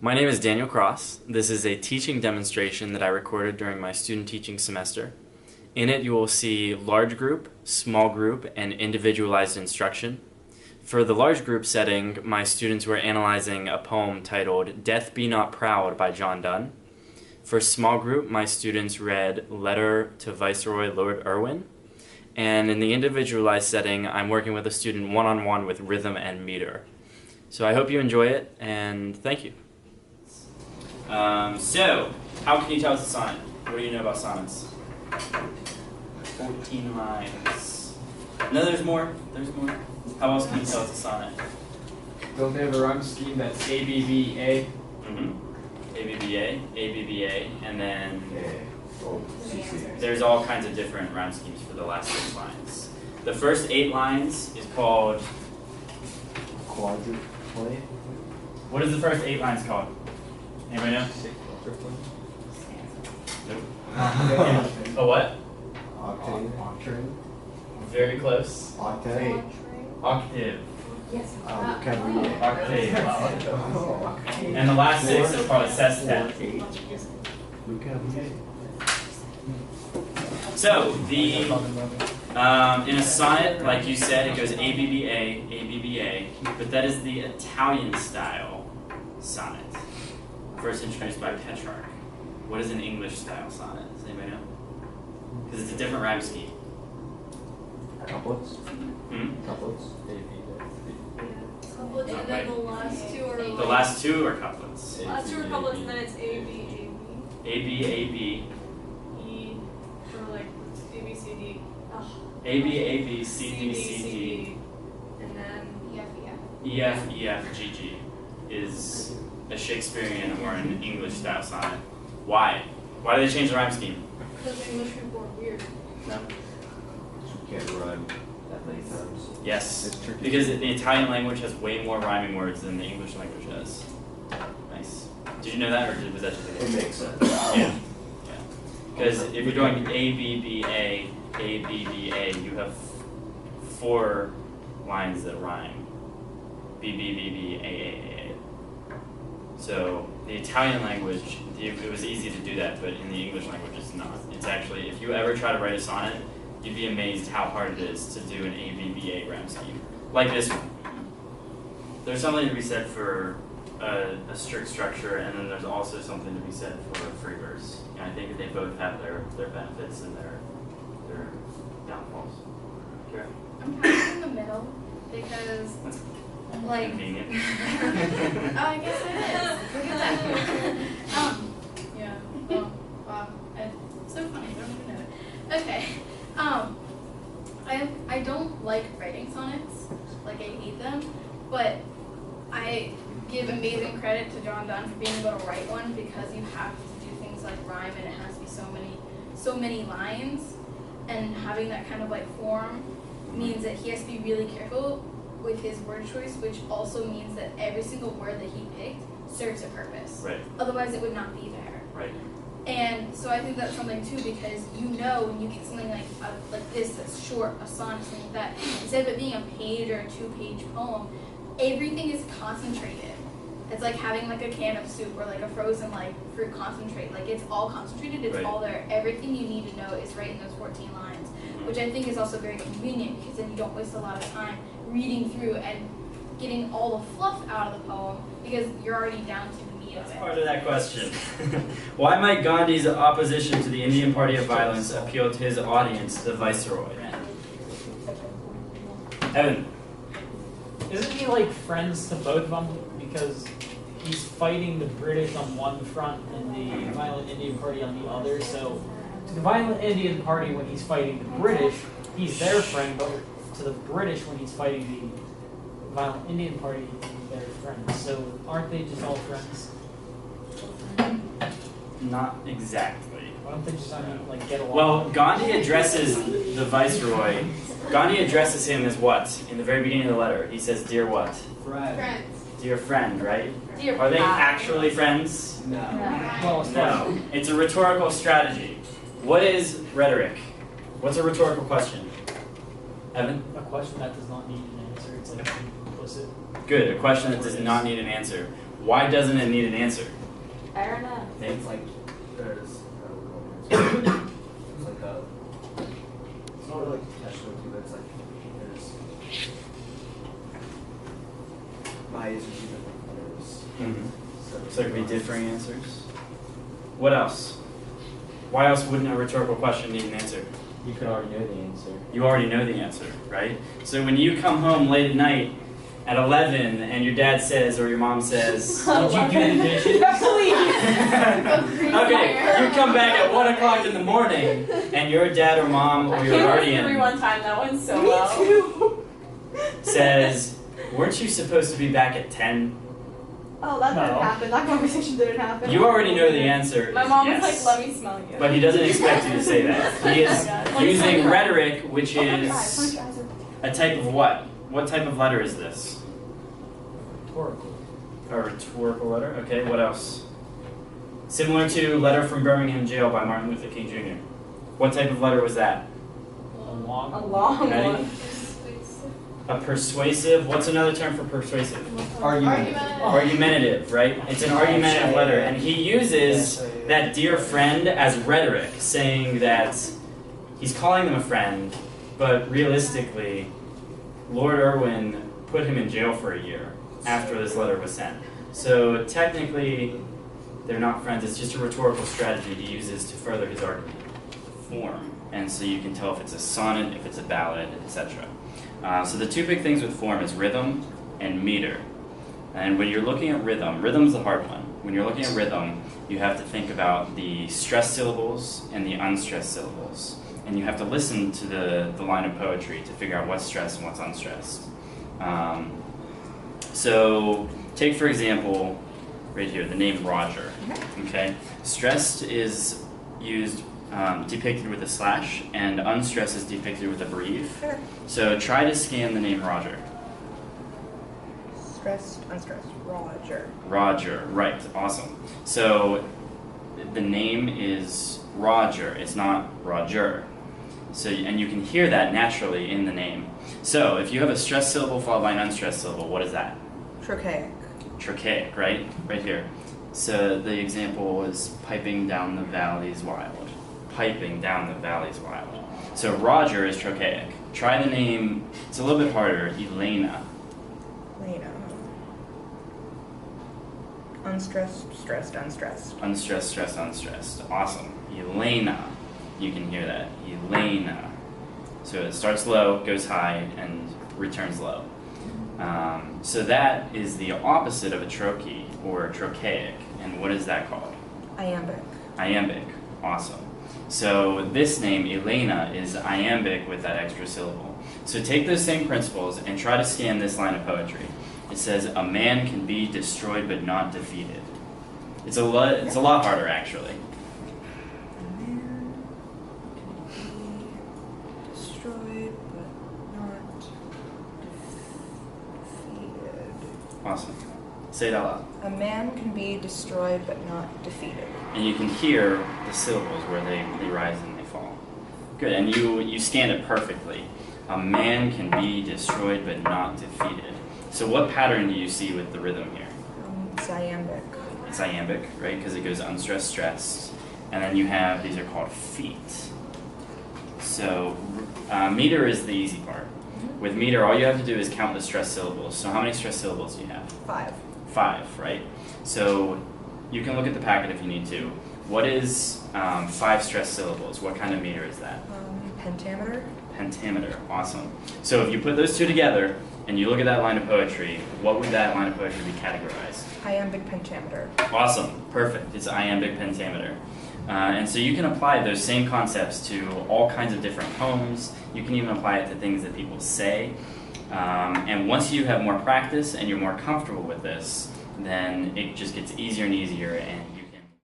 My name is Daniel Kross. This is a teaching demonstration that I recorded during my student teaching semester. In it, you will see large group, small group, and individualized instruction. For the large group setting, my students were analyzing a poem titled "Death Be Not Proud" by John Donne. For small group, my students read "Letter to Viceroy Lord Irwin." And in the individualized setting, I'm working with a student one-on-one with rhythm and meter. So I hope you enjoy it, and thank you. So, how can you tell it's a sonnet? What do you know about sonnets? 14 lines. No, there's more. There's more. How else can you tell it's a sonnet? Don't they have a rhyme scheme that's ABBA? ABBA, ABBA, and then CC. there's all kinds of different rhyme schemes for the last 6 lines. The first 8 lines is called... Quadruple. What is the first 8 lines called? Anybody know? Nope. A what? Octave. Very close. Octave. Octave. Yes. Octave. And the last 6 is called a sestet. So, in a sonnet, like you said, it goes ABBA, ABBA, but that is the Italian style sonnet, first introduced by Petrarch. What is an English style sonnet? Does anybody know? Because it's a different rhyme scheme. Couplets. Couplets. Couplets, and then the last 2 are The last 2 are couplets. last 2 are couplets, and then it's A, B, A, B, A, B. E, or like A, B, C, D. A, B, A, B, C, D, C, D. And then E, F, E, F. E, F, E, F, G, G is a Shakespearean or an English style sonnet. Why? Why do they change the rhyme scheme? Because English people are weird. No. You can't rhyme that many times. Yes. It's tricky. Because the Italian language has way more rhyming words than the English language does. Nice. Did you know that, or was that just a It makes sense. Yeah. Because if you're doing A, B, B, A, A, B, B, A, you have 4 lines that rhyme. B, B, B, B, A, A, A, A. So the Italian language, it was easy to do that, but in the English language it's not. It's actually, if you ever try to write a sonnet, you'd be amazed how hard it is to do an A, B, B, A rhyme scheme. Like this one. There's something to be said for a strict structure, and then there's also something to be said for free verse. And I think that they both have their benefits and their downfalls. Kara? I'm kind of in the middle because, That's like, convenient. oh, I guess it is. Look at that. Yeah. Oh, wow. It's so funny. I don't even know it. Okay. I don't like writing sonnets. Like, I hate them. But I give amazing credit to John Donne for being able to write one, because you have to do things like rhyme, and it has to be so many lines, and having that kind of like form means that he has to be really careful with his word choice, which also means that every single word that he picked serves a purpose. Right. Otherwise it would not be there. Right. And so I think that's something too, because you know when you get something like this that's short, a sonnet, something like that, instead of it being a page or a 2-page poem, everything is concentrated. It's like having like a can of soup or like a frozen like fruit concentrate. Like, it's all concentrated, it's Right. all there. Everything you need to know is right in those 14 lines, which I think is also very convenient, because then you don't waste a lot of time reading through and getting all the fluff out of the poem, because you're already down to the meat of That's it. part of that question. Why might Gandhi's opposition to the Indian Party of Violence appeal to his audience, the Viceroy? Evan. Isn't he like friends to both of them? Because he's fighting the British on one front and the Violent Indian Party on the other. So to the Violent Indian Party, when he's fighting the British, he's their friend. But to the British, when he's fighting the Violent Indian Party, he's their friend. So aren't they just all friends? Not exactly. Why don't they just like get along? Well, Gandhi addresses the Viceroy. Gandhi addresses him as what? In the very beginning of the letter, he says, "Dear what? Friends. Dear friend," right? Dear Are they pal. actually friends? No. Well, No. It's a rhetorical strategy. What is rhetoric? What's a rhetorical question? Evan? a question that does not need an answer. It's like implicit. Good, a question that does not need an answer. Why doesn't it need an answer? I don't know. It's like there's it's like a it's not really like catch-22, but it's like there's my is usually like there's So it could be differing answers. What else? Why else wouldn't a rhetorical question need an answer? You could already know the answer. You already know the answer, right? So when you come home late at night at 11 and your dad says or your mom says, Did you do the dishes? okay, you come back at 1 o'clock in the morning and your dad or mom or your guardian one time, that went so well. says, weren't you supposed to be back at 10? Oh, that didn't No. happen. That conversation didn't happen. You already know the answer. My is mom yes. was like, let me smell you. But he doesn't expect you to say that. He is using rhetoric, which is a type of what? What type of letter is this? Rhetorical. A rhetorical letter? Okay, what else? Similar to Letter from Birmingham Jail by Martin Luther King Jr. What type of letter was that? A long. A long Ready? one. A persuasive. What's another term for persuasive? Argumentative, right? It's an argumentative letter. And he uses that dear friend as rhetoric, saying that he's calling them a friend, but realistically, Lord Irwin put him in jail for a year after this letter was sent. So technically, they're not friends. It's just a rhetorical strategy he uses to further his argument. Form. And so you can tell if it's a sonnet, if it's a ballad, etc. So the two big things with form is rhythm and meter. And when you're looking at rhythm, rhythm's the hard one. When you're looking at rhythm, you have to think about the stressed syllables and the unstressed syllables. And you have to listen to the line of poetry to figure out what's stressed and what's unstressed. So take, for example, right here, the name Roger. Okay, stressed is used depicted with a slash, and unstressed is depicted with a breve. So try to scan the name Roger. Stressed, unstressed. Roger. Roger, right, awesome. So the name is Roger, it's not Roger. So, and you can hear that naturally in the name. So if you have a stressed syllable followed by an unstressed syllable, what is that? Trochaic. Trochaic, right? Right here. So the example was piping down the valleys wild. Piping down the valleys wild. So Roger is trochaic. Try the name, it's a little bit harder, Elena. Lena. Unstressed, stressed, unstressed. Unstressed, stressed, unstressed. Awesome. Elena. You can hear that. Elena. So it starts low, goes high, and returns low. So that is the opposite of a trochee, or trochaic. And what is that called? Iambic. Iambic. Awesome. So this name, Elena, is iambic with that extra syllable. So take those same principles and try to scan this line of poetry. It says, a man can be destroyed but not defeated. It's a lot harder, actually. A man can be destroyed but not defeated. Awesome. Say it out loud. A man can be destroyed but not defeated. And you can hear the syllables where they rise and they fall. Good, and you scanned it perfectly. A man can be destroyed but not defeated. So what pattern do you see with the rhythm here? It's iambic. It's iambic, right? Because it goes unstressed, stressed. And then you have, these are called feet. So meter is the easy part. With meter, all you have to do is count the stressed syllables. So how many stressed syllables do you have? 5. 5, right? So you can look at the packet if you need to. What is 5 stressed syllables? What kind of meter is that? Pentameter. Pentameter, awesome. So if you put those two together and you look at that line of poetry, what would that line of poetry be categorized? Iambic pentameter. Awesome, perfect. It's iambic pentameter. And so you can apply those same concepts to all kinds of different poems. You can even apply it to things that people say. And once you have more practice and you're more comfortable with this, then it just gets easier and easier, and